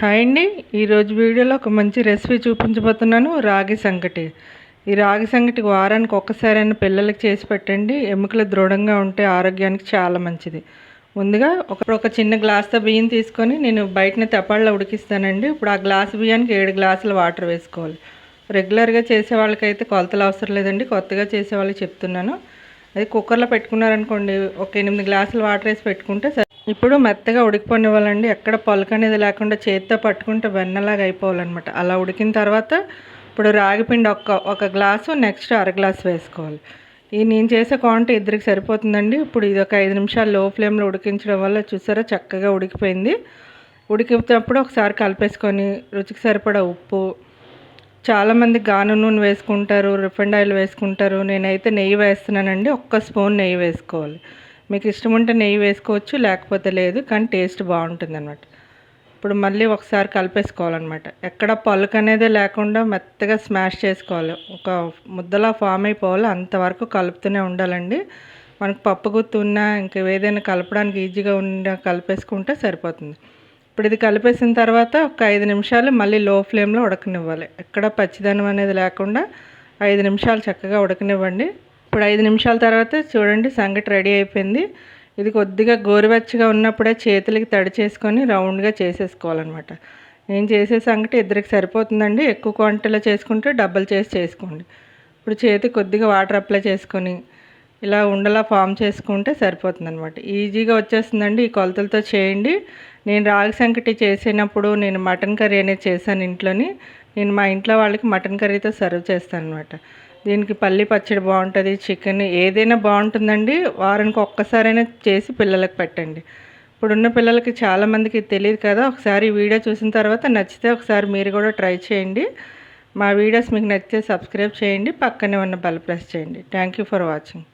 Hi అండి. ఈరోజు వీడియోలో ఒక మంచి రెసిపీ చూపించబోతున్నాను. రాగి సంగటి. ఈ రాగి సంగటి వారానికి ఒక్కసారైనా పిల్లలకి చేసి పెట్టండి. ఎముకలు దృఢంగా ఉంటే ఆరోగ్యానికి చాలా మంచిది. ముందుగా ఒక చిన్న గ్లాస్తో బియ్యం తీసుకొని నేను బయటనే తెప్పాళ్ళలో ఉడికిస్తానండి. ఇప్పుడు ఆ గ్లాసు బియ్యానికి 7 గ్లాసుల వాటర్ వేసుకోవాలి. రెగ్యులర్గా చేసే వాళ్ళకైతే కొలతలు అవసరం లేదండి. కొత్తగా చేసే వాళ్ళకి చెప్తున్నాను. అది కుక్కర్లో పెట్టుకున్నారనుకోండి, ఒక 8 గ్లాసులు వాటర్ వేసి పెట్టుకుంటే ఇప్పుడు మెత్తగా ఉడికిపోనివ్వాలండి. ఎక్కడ పలుకు అనేది లేకుండా చేతితో పట్టుకుంటే వెన్నలాగా అయిపోవాలన్నమాట. అలా ఉడికిన తర్వాత ఇప్పుడు రాగిపిండి ఒక గ్లాసు, నెక్స్ట్ అర గ్లాసు వేసుకోవాలి. ఈ నేను చేసే క్వాంటిటీ ఇద్దరికి సరిపోతుందండి. ఇప్పుడు ఇది ఒక 5 నిమిషాలు లో ఫ్లేమ్లో ఉడికించడం వల్ల చూసారా చక్కగా ఉడికిపోయింది. ఉడికినప్పుడు ఒకసారి కలిపేసుకొని రుచికి సరిపడా ఉప్పు, చాలామంది గాను నూనె వేసుకుంటారు, రిఫైండ్ ఆయిల్ వేసుకుంటారు. నేనైతే నెయ్యి వేస్తున్నానండి. ఒక్క స్పూన్ నెయ్యి వేసుకోవాలి. మీకు ఇష్టం ఉంటే నెయ్యి వేసుకోవచ్చు, లేకపోతే లేదు. కానీ టేస్ట్ బాగుంటుందన్నమాట. ఇప్పుడు మళ్ళీ ఒకసారి కలిపేసుకోవాలన్నమాట. ఎక్కడ పలుకు అనేది లేకుండా మెత్తగా స్మాష్ చేసుకోవాలి. ఒక ముద్దలా ఫామ్ అయిపోవాలి. అంతవరకు కలుపుతూనే ఉండాలండి. మనకు పప్పు గుత్తి ఉన్నా ఇంకా ఏదైనా కలపడానికి ఈజీగా కలిపేసుకుంటే సరిపోతుంది. ఇప్పుడు ఇది కలిపేసిన తర్వాత ఒక 5 నిమిషాలు మళ్ళీ లో ఫ్లేమ్లో ఉడకనివ్వాలి. ఎక్కడ పచ్చిదనం అనేది లేకుండా 5 నిమిషాలు చక్కగా ఉడకనివ్వండి. ఇప్పుడు 5 నిమిషాల తర్వాత చూడండి సంగటి రెడీ అయిపోయింది. ఇది కొద్దిగా గోరువెచ్చగా ఉన్నప్పుడే చేతులకి తడి చేసుకొని రౌండ్గా చేసేసుకోవాలన్నమాట. నేను చేసే సంగటి ఇద్దరికి సరిపోతుందండి. ఎక్కువ క్వాంటిటీలో చేసుకుంటే డబల్ చేసి చేసుకోండి. ఇప్పుడు చేతికి కొద్దిగా వాటర్ అప్లై చేసుకొని ఇలా ఉండలా ఫామ్ చేసుకుంటే సరిపోతుందన్నమాట. ఈజీగా వచ్చేస్తుందండి. ఈ కొలతలతో చేయండి. నేను రాగి సంగటి చేసినప్పుడు నేను మటన్ కర్రీ అనేది చేశాను ఇంట్లోని. నేను మా ఇంట్లో వాళ్ళకి మటన్ కర్రీతో సర్వ్ చేస్తాను అనమాట. దీనికి పల్లి పచ్చడి బాగుంటుంది, చికెన్ ఏదైనా బాగుంటుందండి. వారానికి ఒక్కసారైనా చేసి పిల్లలకు పెట్టండి. ఇప్పుడున్న పిల్లలకి చాలామందికి తెలియదు కదా. ఒకసారి వీడియో చూసిన తర్వాత నచ్చితే ఒకసారి మీరు కూడా ట్రై చేయండి. మా వీడియోస్ మీకు నచ్చితే సబ్స్క్రైబ్ చేయండి, పక్కనే ఉన్న బెల్ ప్రెస్ చేయండి. Thank you for watching.